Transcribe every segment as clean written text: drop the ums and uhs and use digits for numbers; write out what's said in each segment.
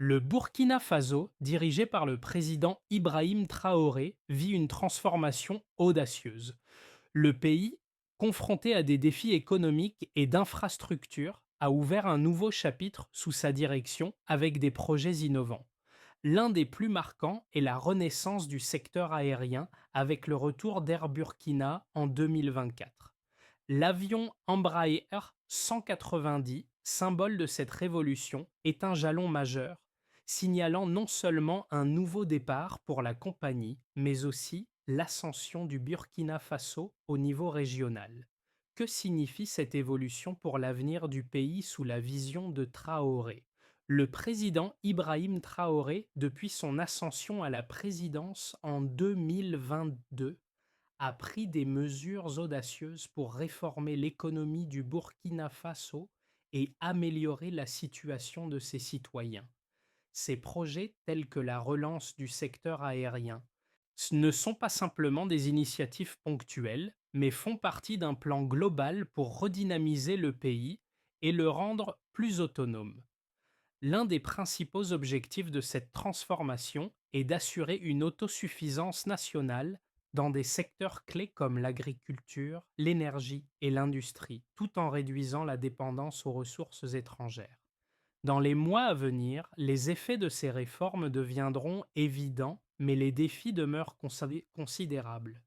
Le Burkina Faso, dirigé par le président Ibrahim Traoré, vit une transformation audacieuse. Le pays, confronté à des défis économiques et d'infrastructures, a ouvert un nouveau chapitre sous sa direction avec des projets innovants. L'un des plus marquants est la renaissance du secteur aérien avec le retour d'Air Burkina en 2024. L'avion Embraer 190, symbole de cette révolution, est un jalon majeur, signalant non seulement un nouveau départ pour la compagnie, mais aussi l'ascension du Burkina Faso au niveau régional. Que signifie cette évolution pour l'avenir du pays sous la vision de Traoré? Le président Ibrahim Traoré, depuis son ascension à la présidence en 2022, a pris des mesures audacieuses pour réformer l'économie du Burkina Faso et améliorer la situation de ses citoyens. Ces projets, tels que la relance du secteur aérien, ne sont pas simplement des initiatives ponctuelles, mais font partie d'un plan global pour redynamiser le pays et le rendre plus autonome. L'un des principaux objectifs de cette transformation est d'assurer une autosuffisance nationale dans des secteurs clés comme l'agriculture, l'énergie et l'industrie, tout en réduisant la dépendance aux ressources étrangères. Dans les mois à venir, les effets de ces réformes deviendront évidents, mais les défis demeurent considérables.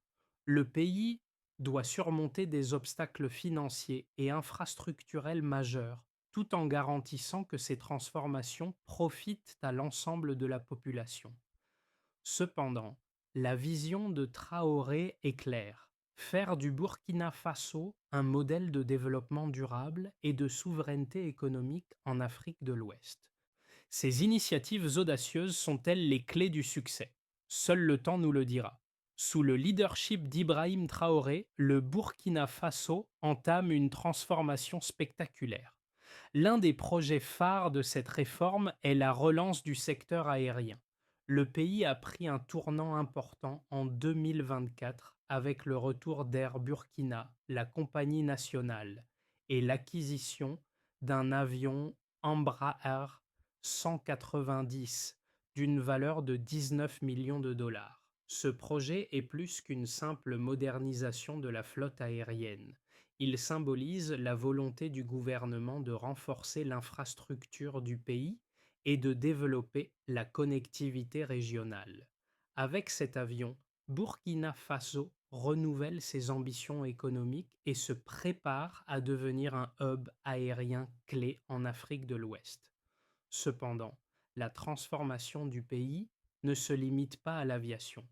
Le pays doit surmonter des obstacles financiers et infrastructurels majeurs, tout en garantissant que ces transformations profitent à l'ensemble de la population. Cependant, la vision de Traoré est claire: faire du Burkina Faso un modèle de développement durable et de souveraineté économique en Afrique de l'Ouest. Ces initiatives audacieuses sont-elles les clés du succès? Seul le temps nous le dira. Sous le leadership d'Ibrahim Traoré, le Burkina Faso entame une transformation spectaculaire. L'un des projets phares de cette réforme est la relance du secteur aérien. Le pays a pris un tournant important en 2024 avec le retour d'Air Burkina, la compagnie nationale, et l'acquisition d'un avion Embraer 190 d'une valeur de 19 millions de dollars. Ce projet est plus qu'une simple modernisation de la flotte aérienne. Il symbolise la volonté du gouvernement de renforcer l'infrastructure du pays et de développer la connectivité régionale. Avec cet avion, Burkina Faso renouvelle ses ambitions économiques et se prépare à devenir un hub aérien clé en Afrique de l'Ouest. Cependant, la transformation du pays ne se limite pas à l'aviation.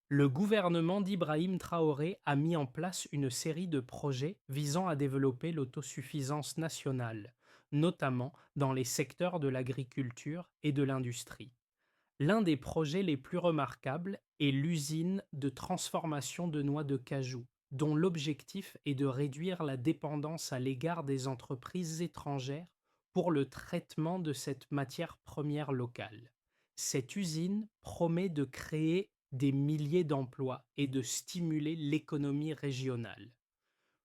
Le gouvernement d'Ibrahim Traoré a mis en place une série de projets visant à développer l'autosuffisance nationale, notamment dans les secteurs de l'agriculture et de l'industrie. L'un des projets les plus remarquables est l'usine de transformation de noix de cajou, dont l'objectif est de réduire la dépendance à l'égard des entreprises étrangères pour le traitement de cette matière première locale. Cette usine promet de créer des milliers d'emplois et de stimuler l'économie régionale.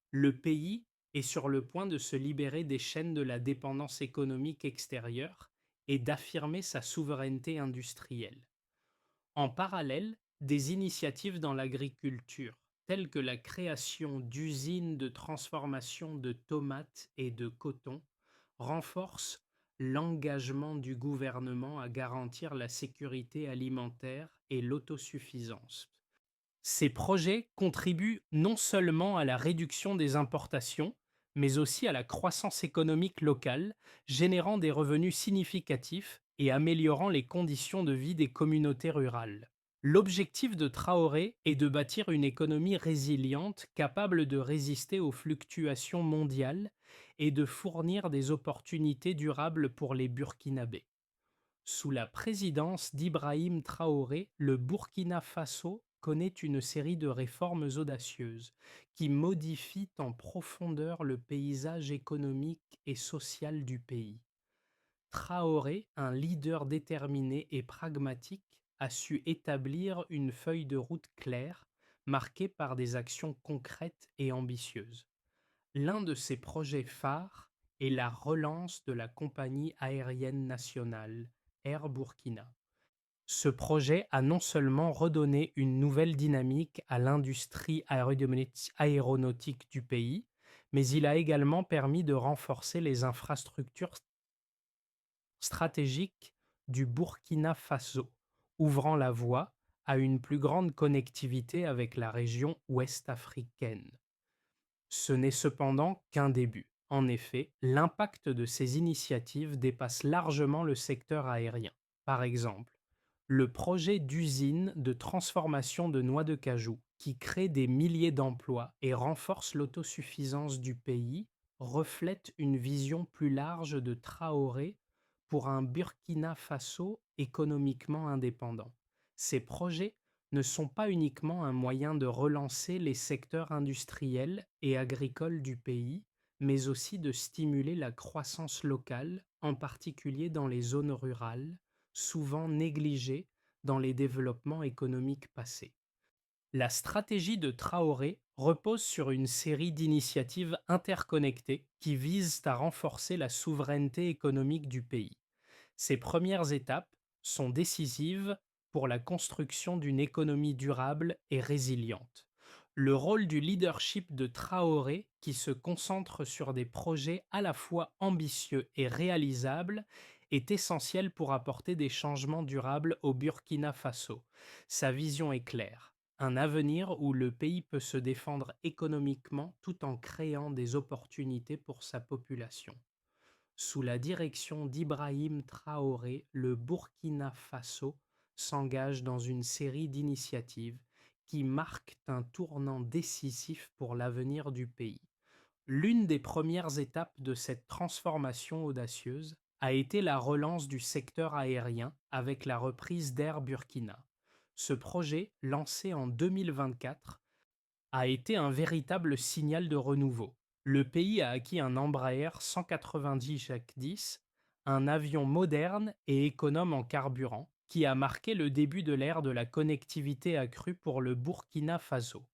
Le pays est sur le point de se libérer des chaînes de la dépendance économique extérieure et d'affirmer sa souveraineté industrielle. En parallèle, des initiatives dans l'agriculture, telles que la création d'usines de transformation de tomates et de coton, renforcent l'engagement du gouvernement à garantir la sécurité alimentaire et l'autosuffisance. Ces projets contribuent non seulement à la réduction des importations, mais aussi à la croissance économique locale, générant des revenus significatifs et améliorant les conditions de vie des communautés rurales. L'objectif de Traoré est de bâtir une économie résiliente capable de résister aux fluctuations mondiales et de fournir des opportunités durables pour les Burkinabés. Sous la présidence d'Ibrahim Traoré, le Burkina Faso connaît une série de réformes audacieuses qui modifient en profondeur le paysage économique et social du pays. Traoré, un leader déterminé et pragmatique, a su établir une feuille de route claire, marquée par des actions concrètes et ambitieuses. L'un de ses projets phares est la relance de la compagnie aérienne nationale, Air Burkina. Ce projet a non seulement redonné une nouvelle dynamique à l'industrie aéronautique du pays, mais il a également permis de renforcer les infrastructures stratégiques du Burkina Faso, ouvrant la voie à une plus grande connectivité avec la région ouest africaine. Ce n'est cependant qu'un début. En effet, l'impact de ces initiatives dépasse largement le secteur aérien. Par exemple, le projet d'usine de transformation de noix de cajou, qui crée des milliers d'emplois et renforce l'autosuffisance du pays, reflète une vision plus large de Traoré pour un Burkina Faso économiquement indépendant. Ces projets ne sont pas uniquement un moyen de relancer les secteurs industriels et agricoles du pays, mais aussi de stimuler la croissance locale, en particulier dans les zones rurales, souvent négligées dans les développements économiques passés. La stratégie de Traoré repose sur une série d'initiatives interconnectées qui visent à renforcer la souveraineté économique du pays. Ces premières étapes sont décisives pour la construction d'une économie durable et résiliente. Le rôle du leadership de Traoré, qui se concentre sur des projets à la fois ambitieux et réalisables, est essentiel pour apporter des changements durables au Burkina Faso. Sa vision est claire: un avenir où le pays peut se défendre économiquement tout en créant des opportunités pour sa population. Sous la direction d'Ibrahim Traoré, le Burkina Faso s'engage dans une série d'initiatives qui marquent un tournant décisif pour l'avenir du pays. L'une des premières étapes de cette transformation audacieuse a été la relance du secteur aérien avec la reprise d'Air Burkina. Ce projet, lancé en 2024, a été un véritable signal de renouveau. Le pays a acquis un Embraer 190 Jacques 10, un avion moderne et économe en carburant, qui a marqué le début de l'ère de la connectivité accrue pour le Burkina Faso.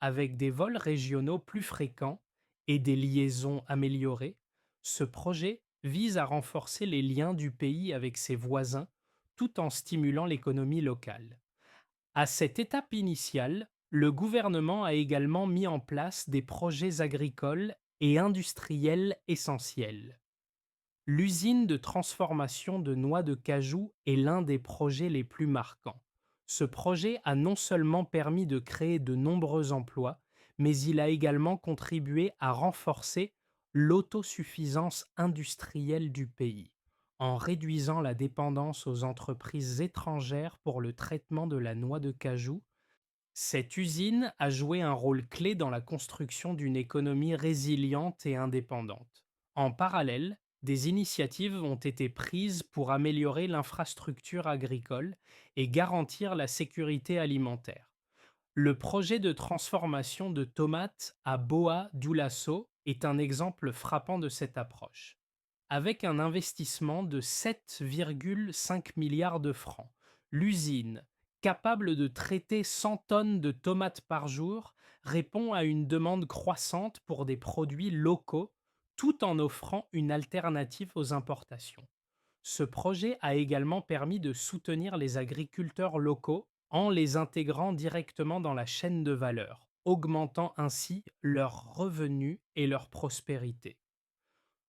Avec des vols régionaux plus fréquents et des liaisons améliorées, ce projet vise à renforcer les liens du pays avec ses voisins tout en stimulant l'économie locale. À cette étape initiale, le gouvernement a également mis en place des projets agricoles et industriels essentiels. L'usine de transformation de noix de cajou est l'un des projets les plus marquants. Ce projet a non seulement permis de créer de nombreux emplois, mais il a également contribué à renforcer l'autosuffisance industrielle du pays, en réduisant la dépendance aux entreprises étrangères pour le traitement de la noix de cajou. Cette usine a joué un rôle clé dans la construction d'une économie résiliente et indépendante. En parallèle, des initiatives ont été prises pour améliorer l'infrastructure agricole et garantir la sécurité alimentaire. Le projet de transformation de tomates à Boa Dioulasso est un exemple frappant de cette approche. Avec un investissement de 7,5 milliards de francs, l'usine, capable de traiter 100 tonnes de tomates par jour, répond à une demande croissante pour des produits locaux tout en offrant une alternative aux importations. Ce projet a également permis de soutenir les agriculteurs locaux en les intégrant directement dans la chaîne de valeur, augmentant ainsi leurs revenus et leur prospérité.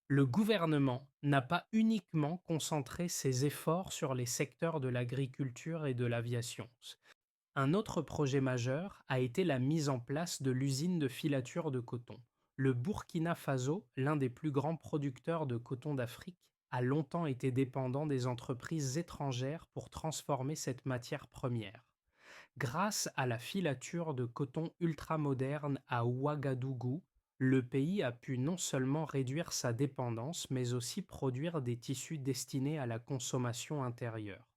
Le gouvernement n'a pas uniquement concentré ses efforts sur les secteurs de l'agriculture et de l'aviation. Un autre projet majeur a été la mise en place de l'usine de filature de coton. Le Burkina Faso, l'un des plus grands producteurs de coton d'Afrique, a longtemps été dépendant des entreprises étrangères pour transformer cette matière première. Grâce à la filature de coton ultramoderne à Ouagadougou, le pays a pu non seulement réduire sa dépendance, mais aussi produire des tissus destinés à la consommation intérieure.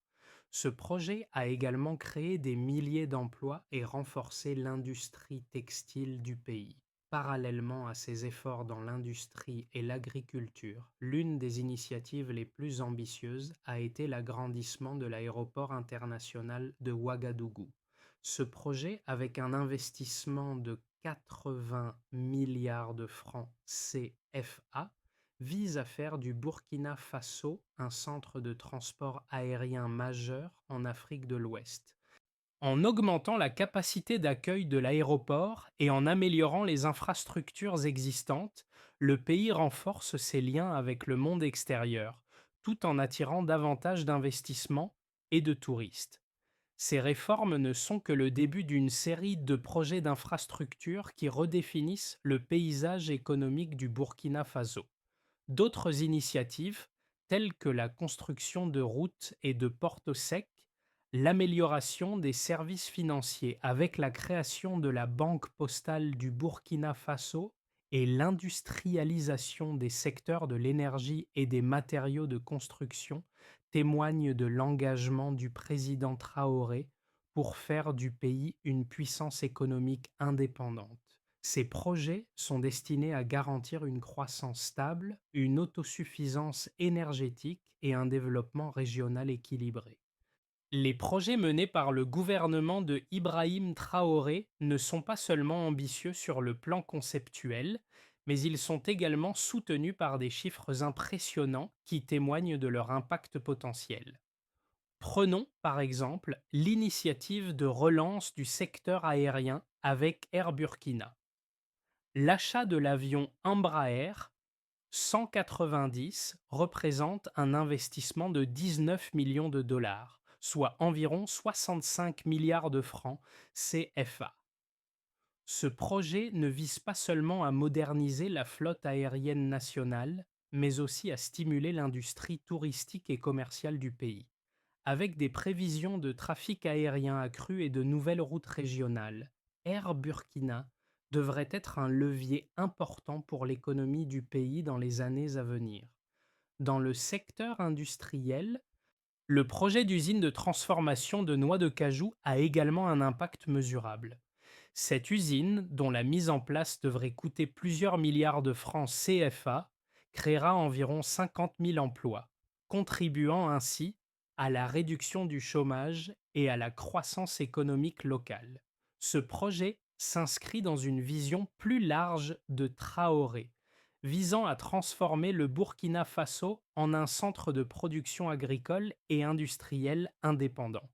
Ce projet a également créé des milliers d'emplois et renforcé l'industrie textile du pays. Parallèlement à ces efforts dans l'industrie et l'agriculture, l'une des initiatives les plus ambitieuses a été l'agrandissement de l'aéroport international de Ouagadougou. Ce projet, avec un investissement de 80 milliards de francs CFA, vise à faire du Burkina Faso un centre de transport aérien majeur en Afrique de l'Ouest. En augmentant la capacité d'accueil de l'aéroport et en améliorant les infrastructures existantes, le pays renforce ses liens avec le monde extérieur, tout en attirant davantage d'investissements et de touristes. Ces réformes ne sont que le début d'une série de projets d'infrastructures qui redéfinissent le paysage économique du Burkina Faso. D'autres initiatives, telles que la construction de routes et de ports secs, l'amélioration des services financiers avec la création de la Banque postale du Burkina Faso et l'industrialisation des secteurs de l'énergie et des matériaux de construction, témoignent de l'engagement du président Traoré pour faire du pays une puissance économique indépendante. Ces projets sont destinés à garantir une croissance stable, une autosuffisance énergétique et un développement régional équilibré. Les projets menés par le gouvernement de Ibrahim Traoré ne sont pas seulement ambitieux sur le plan conceptuel, mais ils sont également soutenus par des chiffres impressionnants qui témoignent de leur impact potentiel. Prenons par exemple l'initiative de relance du secteur aérien avec Air Burkina. L'achat de l'avion Embraer 190 représente un investissement de 19 millions de dollars, soit environ 65 milliards de francs CFA. Ce projet ne vise pas seulement à moderniser la flotte aérienne nationale, mais aussi à stimuler l'industrie touristique et commerciale du pays. Avec des prévisions de trafic aérien accru et de nouvelles routes régionales, Air Burkina devrait être un levier important pour l'économie du pays dans les années à venir. Dans le secteur industriel, le projet d'usine de transformation de noix de cajou a également un impact mesurable. Cette usine, dont la mise en place devrait coûter plusieurs milliards de francs CFA, créera environ 50 000 emplois, contribuant ainsi à la réduction du chômage et à la croissance économique locale. Ce projet s'inscrit dans une vision plus large de Traoré, visant à transformer le Burkina Faso en un centre de production agricole et industrielle indépendant.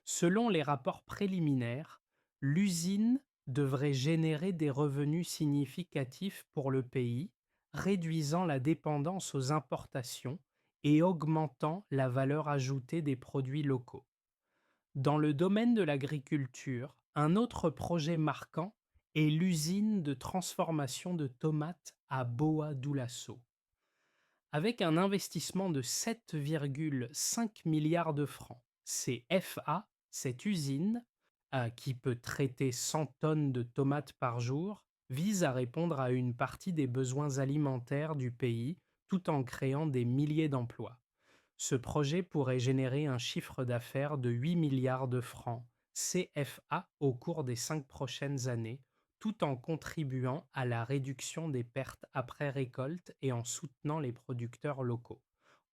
Selon les rapports préliminaires, l'usine devrait générer des revenus significatifs pour le pays, réduisant la dépendance aux importations et augmentant la valeur ajoutée des produits locaux. Dans le domaine de l'agriculture, un autre projet marquant est l'usine de transformation de tomates à Boa Dioulasso. Avec un investissement de 7,5 milliards de francs CFA, cette usine, qui peut traiter 100 tonnes de tomates par jour, vise à répondre à une partie des besoins alimentaires du pays tout en créant des milliers d'emplois. Ce projet pourrait générer un chiffre d'affaires de 8 milliards de francs CFA au cours des 5 prochaines années, tout en contribuant à la réduction des pertes après récolte et en soutenant les producteurs locaux.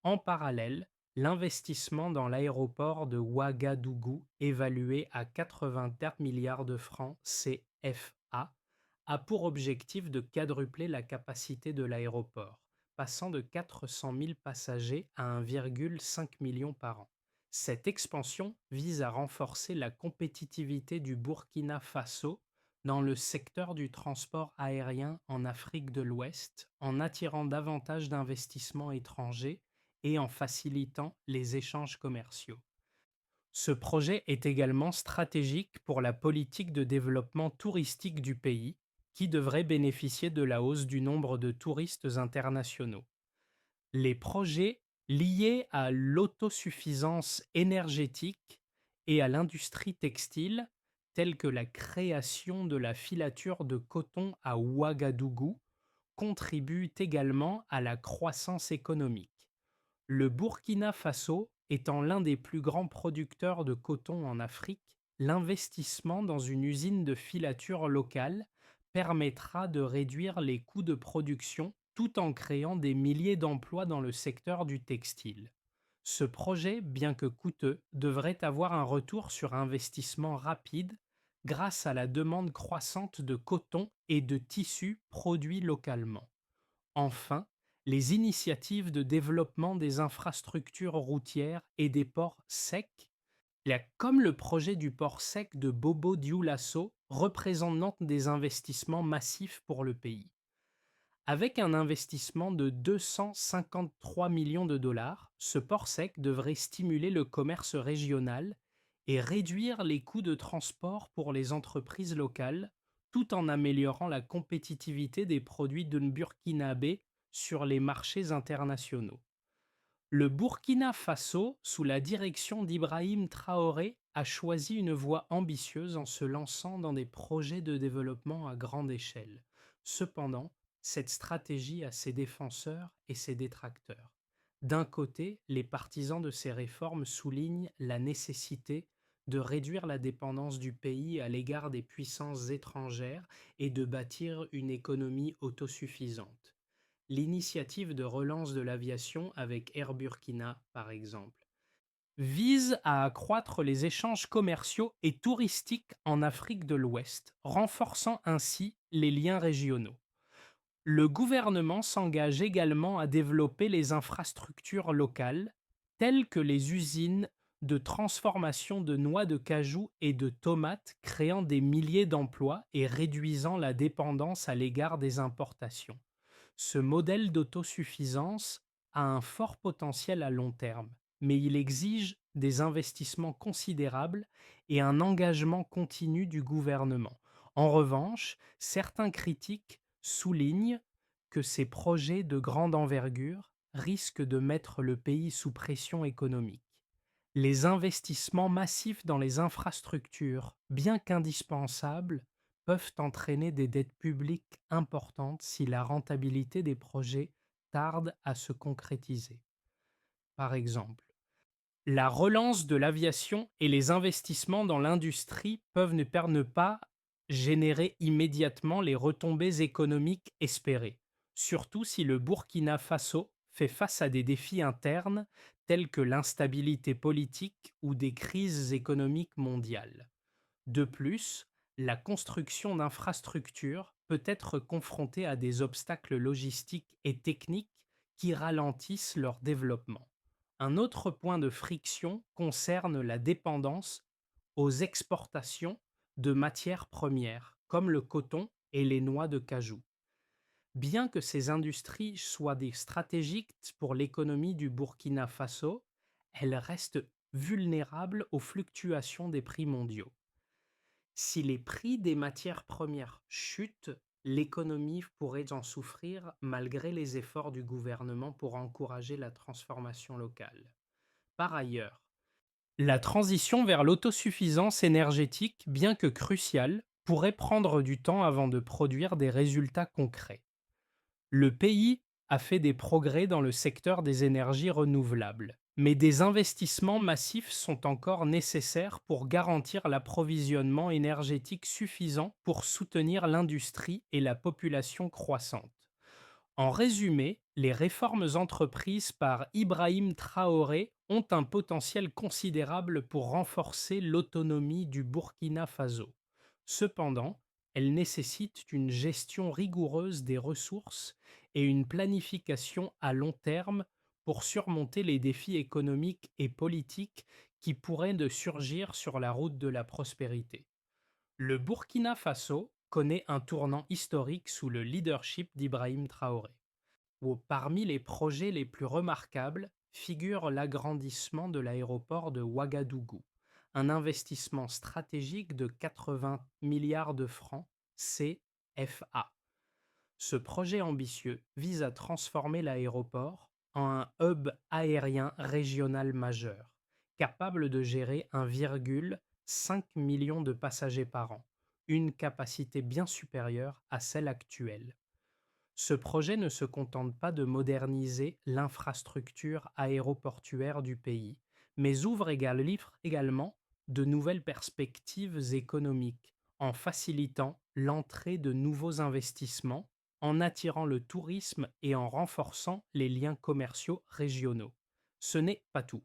En parallèle, l'investissement dans l'aéroport de Ouagadougou, évalué à 84 milliards de francs CFA, a pour objectif de quadrupler la capacité de l'aéroport, passant de 400 000 passagers à 1,5 million par an. Cette expansion vise à renforcer la compétitivité du Burkina Faso dans le secteur du transport aérien en Afrique de l'Ouest, en attirant davantage d'investissements étrangers et en facilitant les échanges commerciaux. Ce projet est également stratégique pour la politique de développement touristique du pays, qui devrait bénéficier de la hausse du nombre de touristes internationaux. Les projets liés à l'autosuffisance énergétique et à l'industrie textile, tels que la création de la filature de coton à Ouagadougou, contribuent également à la croissance économique. Le Burkina Faso étant l'un des plus grands producteurs de coton en Afrique, l'investissement dans une usine de filature locale permettra de réduire les coûts de production tout en créant des milliers d'emplois dans le secteur du textile. Ce projet, bien que coûteux, devrait avoir un retour sur investissement rapide grâce à la demande croissante de coton et de tissus produits localement. Enfin, Les initiatives de développement des infrastructures routières et des ports secs, comme le projet du port sec de Bobo Dioulasso, représentent des investissements massifs pour le pays. Avec un investissement de 253 millions de dollars, ce port sec devrait stimuler le commerce régional et réduire les coûts de transport pour les entreprises locales, tout en améliorant la compétitivité des produits de burkinabé sur les marchés internationaux. Le Burkina Faso, sous la direction d'Ibrahim Traoré, a choisi une voie ambitieuse en se lançant dans des projets de développement à grande échelle. Cependant, cette stratégie a ses défenseurs et ses détracteurs. D'un côté, les partisans de ces réformes soulignent la nécessité de réduire la dépendance du pays à l'égard des puissances étrangères et de bâtir une économie autosuffisante. L'initiative de relance de l'aviation avec Air Burkina, par exemple, vise à accroître les échanges commerciaux et touristiques en Afrique de l'Ouest, renforçant ainsi les liens régionaux. Le gouvernement s'engage également à développer les infrastructures locales, telles que les usines de transformation de noix de cajou et de tomates, créant des milliers d'emplois et réduisant la dépendance à l'égard des importations. Ce modèle d'autosuffisance a un fort potentiel à long terme, mais il exige des investissements considérables et un engagement continu du gouvernement. En revanche, certains critiques soulignent que ces projets de grande envergure risquent de mettre le pays sous pression économique. Les investissements massifs dans les infrastructures, bien qu'indispensables, peuvent entraîner des dettes publiques importantes si la rentabilité des projets tarde à se concrétiser. Par exemple, la relance de l'aviation et les investissements dans l'industrie peuvent ne pas générer immédiatement les retombées économiques espérées, surtout si le Burkina Faso fait face à des défis internes tels que l'instabilité politique ou des crises économiques mondiales. De plus, la construction d'infrastructures peut être confrontée à des obstacles logistiques et techniques qui ralentissent leur développement. Un autre point de friction concerne la dépendance aux exportations de matières premières, comme le coton et les noix de cajou. Bien que ces industries soient des stratégiques pour l'économie du Burkina Faso, elles restent vulnérables aux fluctuations des prix mondiaux. Si les prix des matières premières chutent, l'économie pourrait en souffrir malgré les efforts du gouvernement pour encourager la transformation locale. Par ailleurs, la transition vers l'autosuffisance énergétique, bien que cruciale, pourrait prendre du temps avant de produire des résultats concrets. Le pays a fait des progrès dans le secteur des énergies renouvelables, mais des investissements massifs sont encore nécessaires pour garantir l'approvisionnement énergétique suffisant pour soutenir l'industrie et la population croissante. En résumé, les réformes entreprises par Ibrahim Traoré ont un potentiel considérable pour renforcer l'autonomie du Burkina Faso. Cependant, elles nécessitent une gestion rigoureuse des ressources et une planification à long terme pour surmonter les défis économiques et politiques qui pourraient de surgir sur la route de la prospérité. Le Burkina Faso connaît un tournant historique sous le leadership d'Ibrahim Traoré, où parmi les projets les plus remarquables figure l'agrandissement de l'aéroport de Ouagadougou, un investissement stratégique de 80 milliards de francs CFA. Ce projet ambitieux vise à transformer l'aéroport en un hub aérien régional majeur, capable de gérer 1,5 million de passagers par an, une capacité bien supérieure à celle actuelle. Ce projet ne se contente pas de moderniser l'infrastructure aéroportuaire du pays, mais ouvre également de nouvelles perspectives économiques en facilitant l'entrée de nouveaux investissements, en attirant le tourisme et en renforçant les liens commerciaux régionaux. Ce n'est pas tout.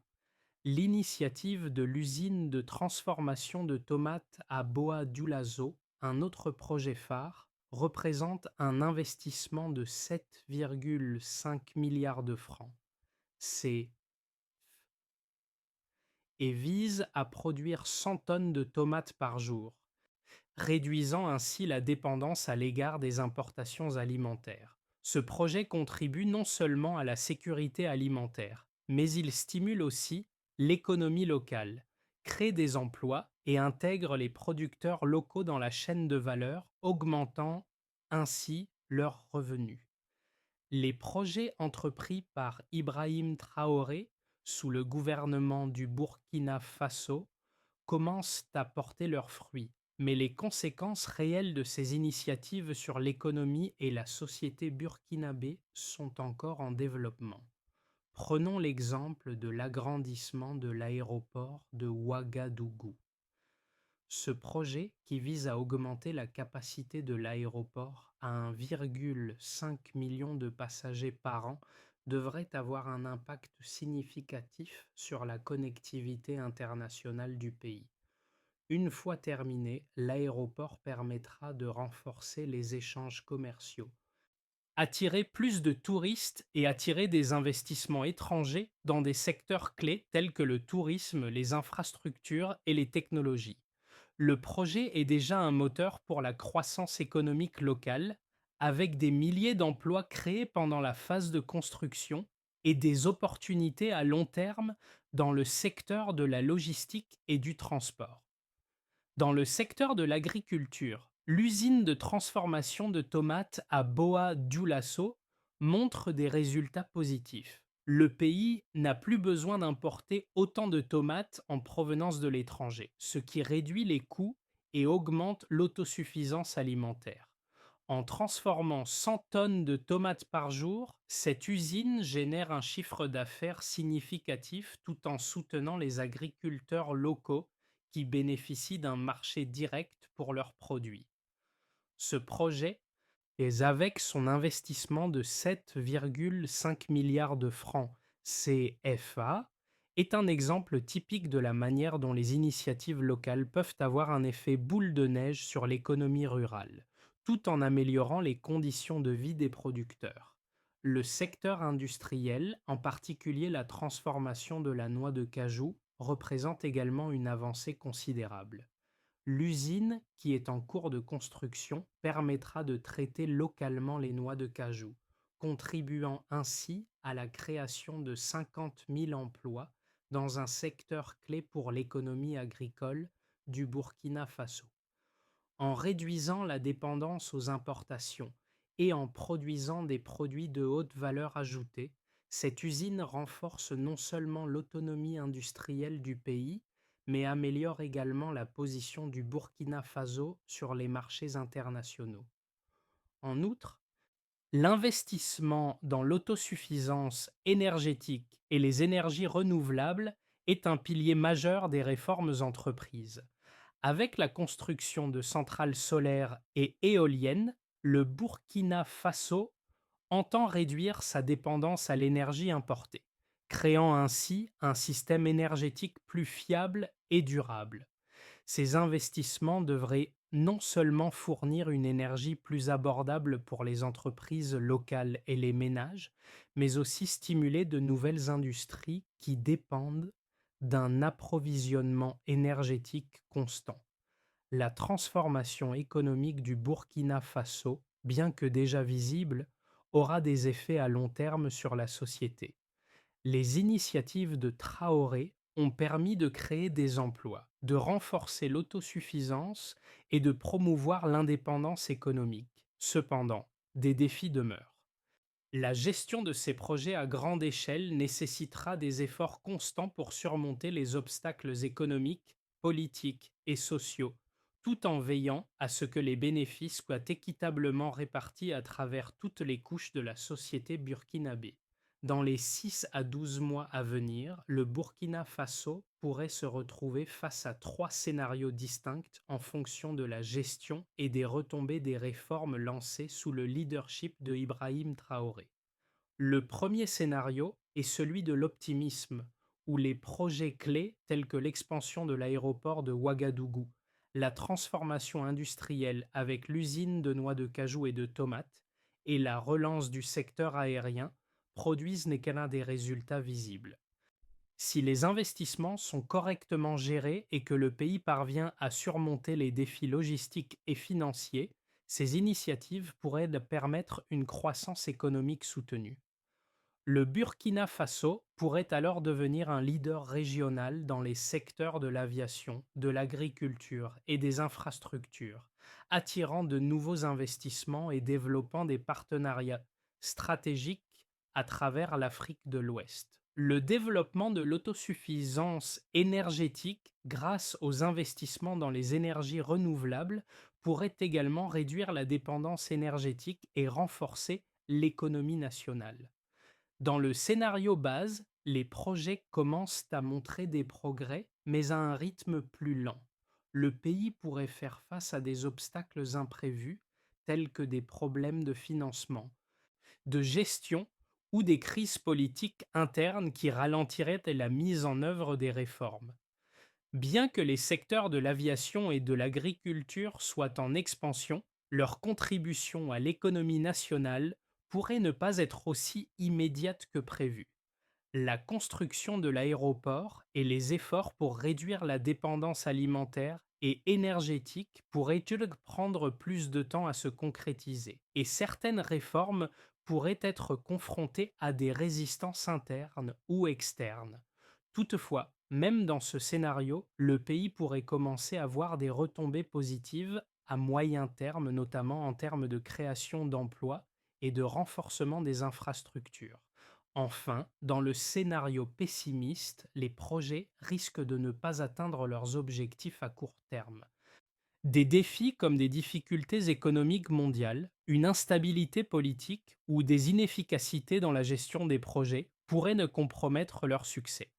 L'initiative de l'usine de transformation de tomates à Boa Dioulasso, un autre projet phare, représente un investissement de 7,5 milliards de francs. C'est et vise à produire 100 tonnes de tomates par jour, réduisant ainsi la dépendance à l'égard des importations alimentaires. Ce projet contribue non seulement à la sécurité alimentaire, mais il stimule aussi l'économie locale, crée des emplois et intègre les producteurs locaux dans la chaîne de valeur, augmentant ainsi leurs revenus. Les projets entrepris par Ibrahim Traoré sous le gouvernement du Burkina Faso commencent à porter leurs fruits, mais les conséquences réelles de ces initiatives sur l'économie et la société burkinabé sont encore en développement. Prenons l'exemple de l'agrandissement de l'aéroport de Ouagadougou. Ce projet, qui vise à augmenter la capacité de l'aéroport à 1,5 million de passagers par an, devrait avoir un impact significatif sur la connectivité internationale du pays. Une fois terminé, l'aéroport permettra de renforcer les échanges commerciaux, attirer plus de touristes et attirer des investissements étrangers dans des secteurs clés tels que le tourisme, les infrastructures et les technologies. Le projet est déjà un moteur pour la croissance économique locale, avec des milliers d'emplois créés pendant la phase de construction et des opportunités à long terme dans le secteur de la logistique et du transport. Dans le secteur de l'agriculture, l'usine de transformation de tomates à Boa Dioulasso montre des résultats positifs. Le pays n'a plus besoin d'importer autant de tomates en provenance de l'étranger, ce qui réduit les coûts et augmente l'autosuffisance alimentaire. En transformant 100 tonnes de tomates par jour, cette usine génère un chiffre d'affaires significatif tout en soutenant les agriculteurs locaux qui bénéficient d'un marché direct pour leurs produits. Ce projet, et avec son investissement de 7,5 milliards de francs CFA, est un exemple typique de la manière dont les initiatives locales peuvent avoir un effet boule de neige sur l'économie rurale, tout en améliorant les conditions de vie des producteurs. Le secteur industriel, en particulier la transformation de la noix de cajou, représente également une avancée considérable. L'usine, qui est en cours de construction, permettra de traiter localement les noix de cajou, contribuant ainsi à la création de 50 000 emplois dans un secteur clé pour l'économie agricole du Burkina Faso. En réduisant la dépendance aux importations et en produisant des produits de haute valeur ajoutée, cette usine renforce non seulement l'autonomie industrielle du pays, mais améliore également la position du Burkina Faso sur les marchés internationaux. En outre, l'investissement dans l'autosuffisance énergétique et les énergies renouvelables est un pilier majeur des réformes entreprises. Avec la construction de centrales solaires et éoliennes, le Burkina Faso entend réduire sa dépendance à l'énergie importée, créant ainsi un système énergétique plus fiable et durable. Ces investissements devraient non seulement fournir une énergie plus abordable pour les entreprises locales et les ménages, mais aussi stimuler de nouvelles industries qui dépendent d'un approvisionnement énergétique constant. La transformation économique du Burkina Faso, bien que déjà visible, aura des effets à long terme sur la société. Les initiatives de Traoré ont permis de créer des emplois, de renforcer l'autosuffisance et de promouvoir l'indépendance économique. Cependant, des défis demeurent. La gestion de ces projets à grande échelle nécessitera des efforts constants pour surmonter les obstacles économiques, politiques et sociaux, tout en veillant à ce que les bénéfices soient équitablement répartis à travers toutes les couches de la société burkinabé. Dans les 6 à 12 mois à venir, le Burkina Faso pourrait se retrouver face à 3 scénarios distincts en fonction de la gestion et des retombées des réformes lancées sous le leadership de Ibrahim Traoré. Le premier scénario est celui de l'optimisme, où les projets clés tels que l'expansion de l'aéroport de Ouagadougou, la transformation industrielle avec l'usine de noix de cajou et de tomates et la relance du secteur aérien produisent n'est qu'un des résultats visibles. Si les investissements sont correctement gérés et que le pays parvient à surmonter les défis logistiques et financiers, ces initiatives pourraient permettre une croissance économique soutenue. Le Burkina Faso pourrait alors devenir un leader régional dans les secteurs de l'aviation, de l'agriculture et des infrastructures, attirant de nouveaux investissements et développant des partenariats stratégiques à travers l'Afrique de l'Ouest. Le développement de l'autosuffisance énergétique grâce aux investissements dans les énergies renouvelables pourrait également réduire la dépendance énergétique et renforcer l'économie nationale. Dans le scénario base, les projets commencent à montrer des progrès, mais à un rythme plus lent. Le pays pourrait faire face à des obstacles imprévus, tels que des problèmes de financement, de gestion ou des crises politiques internes qui ralentiraient la mise en œuvre des réformes. Bien que les secteurs de l'aviation et de l'agriculture soient en expansion, leur contribution à l'économie nationale pourrait ne pas être aussi immédiate que prévu. La construction de l'aéroport et les efforts pour réduire la dépendance alimentaire et énergétique pourraient-ils prendre plus de temps à se concrétiser, et certaines réformes pourraient être confrontées à des résistances internes ou externes. Toutefois, même dans ce scénario, le pays pourrait commencer à voir des retombées positives à moyen terme, notamment en termes de création d'emplois et de renforcement des infrastructures. Enfin, dans le scénario pessimiste, les projets risquent de ne pas atteindre leurs objectifs à court terme. Des défis comme des difficultés économiques mondiales, une instabilité politique ou des inefficacités dans la gestion des projets pourraient ne compromettre leur succès.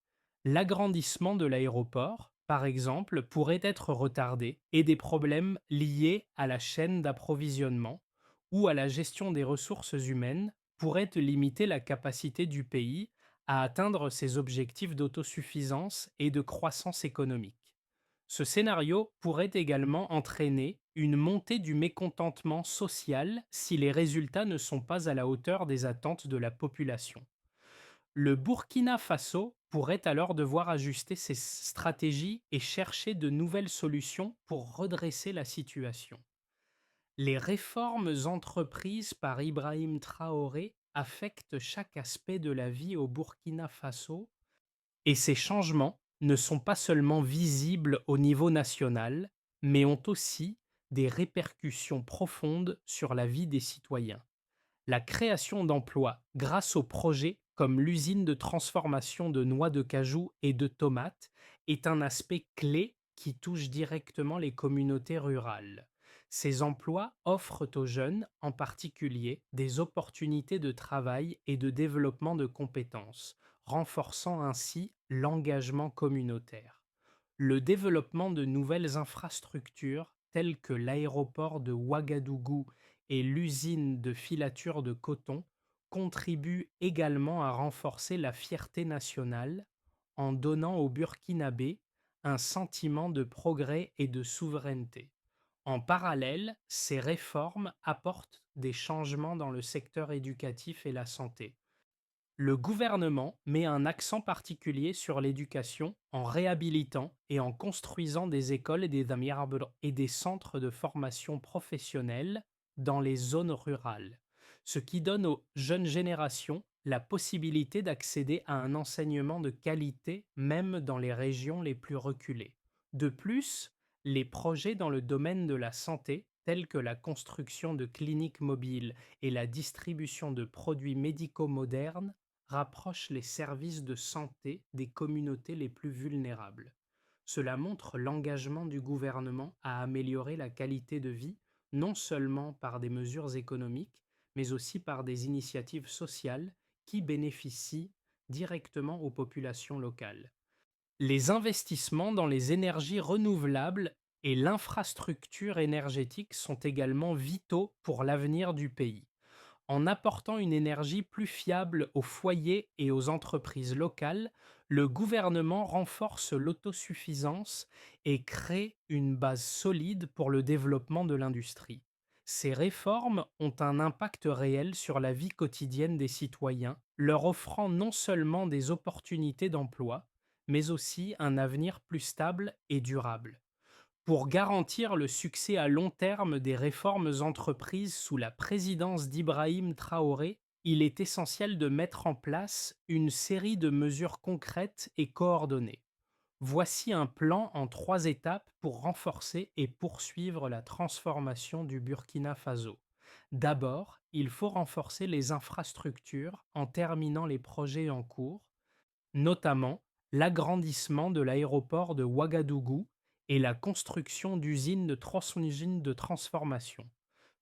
L'agrandissement de l'aéroport, par exemple, pourrait être retardé et des problèmes liés à la chaîne d'approvisionnement ou à la gestion des ressources humaines pourraient limiter la capacité du pays à atteindre ses objectifs d'autosuffisance et de croissance économique. Ce scénario pourrait également entraîner une montée du mécontentement social si les résultats ne sont pas à la hauteur des attentes de la population. Le Burkina Faso pourrait alors devoir ajuster ses stratégies et chercher de nouvelles solutions pour redresser la situation. Les réformes entreprises par Ibrahim Traoré affectent chaque aspect de la vie au Burkina Faso et ces changements ne sont pas seulement visibles au niveau national, mais ont aussi des répercussions profondes sur la vie des citoyens. La création d'emplois grâce aux projets comme l'usine de transformation de noix de cajou et de tomates est un aspect clé qui touche directement les communautés rurales. Ces emplois offrent aux jeunes, en particulier, des opportunités de travail et de développement de compétences, renforçant ainsi l'engagement communautaire. Le développement de nouvelles infrastructures telles que l'aéroport de Ouagadougou et l'usine de filature de coton contribue également à renforcer la fierté nationale en donnant aux Burkinabés un sentiment de progrès et de souveraineté. En parallèle, ces réformes apportent des changements dans le secteur éducatif et la santé. Le gouvernement met un accent particulier sur l'éducation en réhabilitant et en construisant des écoles et des centres de formation professionnelle dans les zones rurales, ce qui donne aux jeunes générations la possibilité d'accéder à un enseignement de qualité même dans les régions les plus reculées. De plus, les projets dans le domaine de la santé, tels que la construction de cliniques mobiles et la distribution de produits médicaux modernes, rapproche les services de santé des communautés les plus vulnérables. Cela montre l'engagement du gouvernement à améliorer la qualité de vie, non seulement par des mesures économiques, mais aussi par des initiatives sociales qui bénéficient directement aux populations locales. Les investissements dans les énergies renouvelables et l'infrastructure énergétique sont également vitaux pour l'avenir du pays. En apportant une énergie plus fiable aux foyers et aux entreprises locales, Le gouvernement renforce l'autosuffisance et crée une base solide pour le développement de l'industrie. Ces réformes ont un impact réel sur la vie quotidienne des citoyens, leur offrant non seulement des opportunités d'emploi, mais aussi un avenir plus stable et durable. Pour garantir le succès à long terme des réformes entreprises sous la présidence d'Ibrahim Traoré, il est essentiel de mettre en place une série de mesures concrètes et coordonnées. Voici un plan en 3 étapes pour renforcer et poursuivre la transformation du Burkina Faso. D'abord, il faut renforcer les infrastructures en terminant les projets en cours, notamment l'agrandissement de l'aéroport de Ouagadougou et la construction d'usines de transformation.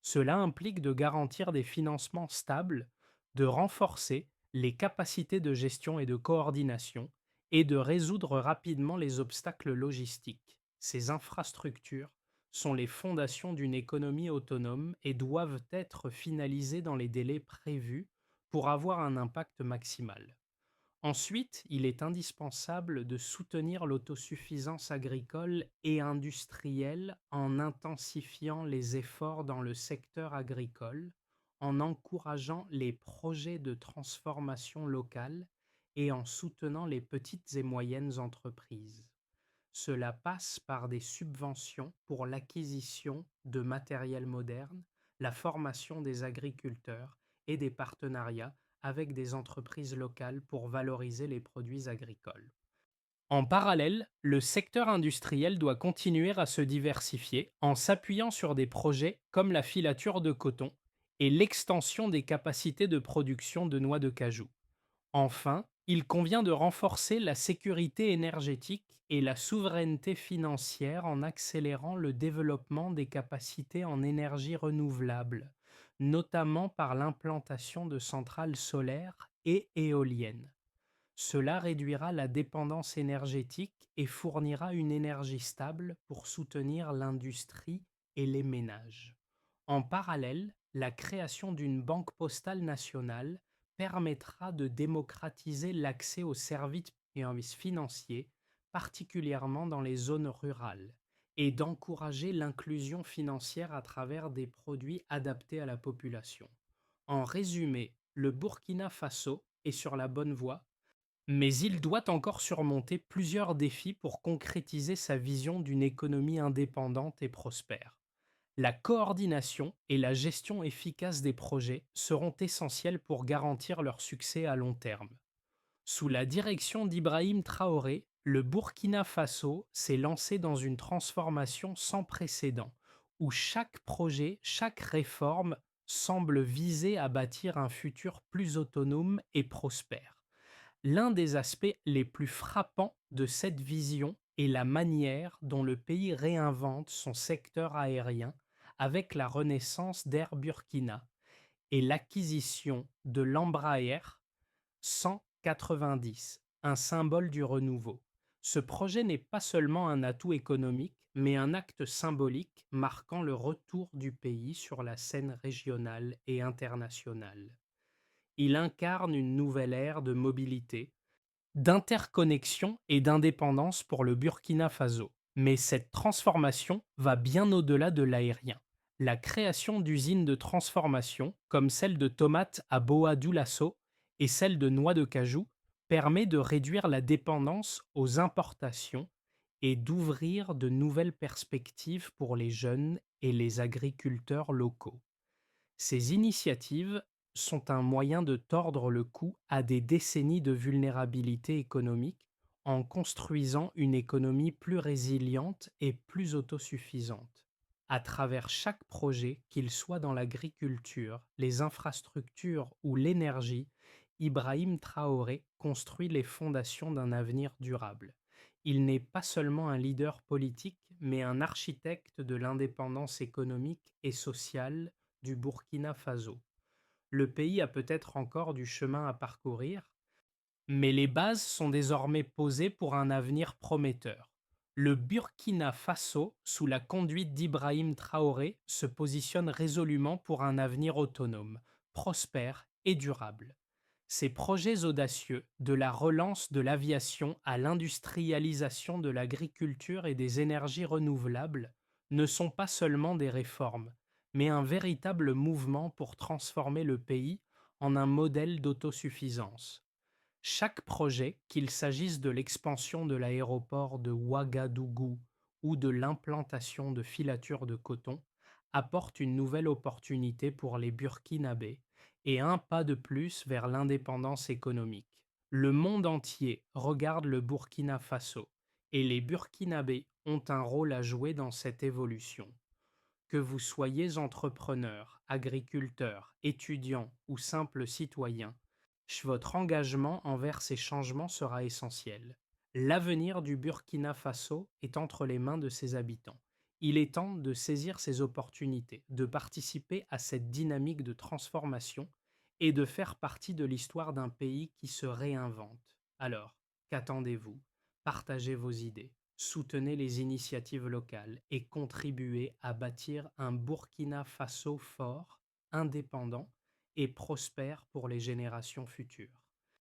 Cela implique de garantir des financements stables, de renforcer les capacités de gestion et de coordination et de résoudre rapidement les obstacles logistiques. Ces infrastructures sont les fondations d'une économie autonome et doivent être finalisées dans les délais prévus pour avoir un impact maximal. Ensuite, il est indispensable de soutenir l'autosuffisance agricole et industrielle en intensifiant les efforts dans le secteur agricole, en encourageant les projets de transformation locale et en soutenant les petites et moyennes entreprises. Cela passe par des subventions pour l'acquisition de matériel moderne, la formation des agriculteurs et des partenariats avec des entreprises locales pour valoriser les produits agricoles. En parallèle, le secteur industriel doit continuer à se diversifier en s'appuyant sur des projets comme la filature de coton et l'extension des capacités de production de noix de cajou. Enfin, il convient de renforcer la sécurité énergétique et la souveraineté financière en accélérant le développement des capacités en énergie renouvelable, notamment par l'implantation de centrales solaires et éoliennes. Cela réduira la dépendance énergétique et fournira une énergie stable pour soutenir l'industrie et les ménages. En parallèle, la création d'une banque postale nationale permettra de démocratiser l'accès aux services financiers, particulièrement dans les zones rurales, et d'encourager l'inclusion financière à travers des produits adaptés à la population. En résumé, le Burkina Faso est sur la bonne voie, mais il doit encore surmonter plusieurs défis pour concrétiser sa vision d'une économie indépendante et prospère. La coordination et la gestion efficace des projets seront essentielles pour garantir leur succès à long terme. Sous la direction d'Ibrahim Traoré, le Burkina Faso s'est lancé dans une transformation sans précédent, où chaque projet, chaque réforme semble viser à bâtir un futur plus autonome et prospère. L'un des aspects les plus frappants de cette vision est la manière dont le pays réinvente son secteur aérien avec la renaissance d'Air Burkina et l'acquisition de l'Embraer 190, un symbole du renouveau. Ce projet n'est pas seulement un atout économique, mais un acte symbolique marquant le retour du pays sur la scène régionale et internationale. Il incarne une nouvelle ère de mobilité, d'interconnexion et d'indépendance pour le Burkina Faso. Mais cette transformation va bien au-delà de l'aérien. La création d'usines de transformation, comme celle de tomates à Boa-Dioulasso et celle de noix de cajou, permet de réduire la dépendance aux importations et d'ouvrir de nouvelles perspectives pour les jeunes et les agriculteurs locaux. Ces initiatives sont un moyen de tordre le cou à des décennies de vulnérabilité économique en construisant une économie plus résiliente et plus autosuffisante. À travers chaque projet, qu'il soit dans l'agriculture, les infrastructures ou l'énergie, Ibrahim Traoré construit les fondations d'un avenir durable. Il n'est pas seulement un leader politique, mais un architecte de l'indépendance économique et sociale du Burkina Faso. Le pays a peut-être encore du chemin à parcourir, mais les bases sont désormais posées pour un avenir prometteur. Le Burkina Faso, sous la conduite d'Ibrahim Traoré, se positionne résolument pour un avenir autonome, prospère et durable. Ces projets audacieux, de la relance de l'aviation à l'industrialisation de l'agriculture et des énergies renouvelables, ne sont pas seulement des réformes, mais un véritable mouvement pour transformer le pays en un modèle d'autosuffisance. Chaque projet, qu'il s'agisse de l'expansion de l'aéroport de Ouagadougou ou de l'implantation de filatures de coton, apporte une nouvelle opportunité pour les Burkinabés et un pas de plus vers l'indépendance économique. Le monde entier regarde le Burkina Faso et les Burkinabés ont un rôle à jouer dans cette évolution. Que vous soyez entrepreneur, agriculteur, étudiant ou simple citoyen, votre engagement envers ces changements sera essentiel. L'avenir du Burkina Faso est entre les mains de ses habitants. Il est temps de saisir ces opportunités, de participer à cette dynamique de transformation et de faire partie de l'histoire d'un pays qui se réinvente. Alors, qu'attendez-vous? Partagez vos idées, soutenez les initiatives locales et contribuez à bâtir un Burkina Faso fort, indépendant et prospère pour les générations futures.